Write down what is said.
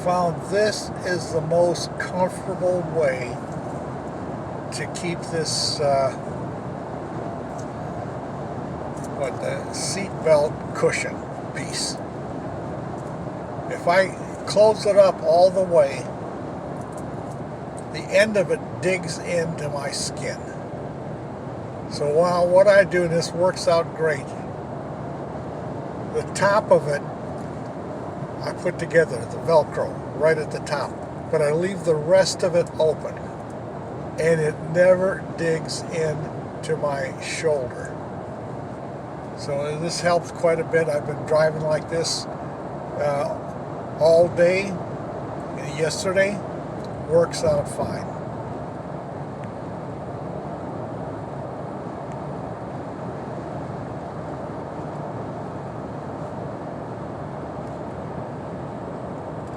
found this is the most comfortable way to keep this the seat belt cushion piece. If I close it up all the way, the end of it digs into my skin. So while what I do, and this works out great, the top of it I put together, the Velcro, right at the top, but I leave the rest of it open, and it never digs into my shoulder. So this helps quite a bit. I've been driving like this all day. Yesterday works out fine.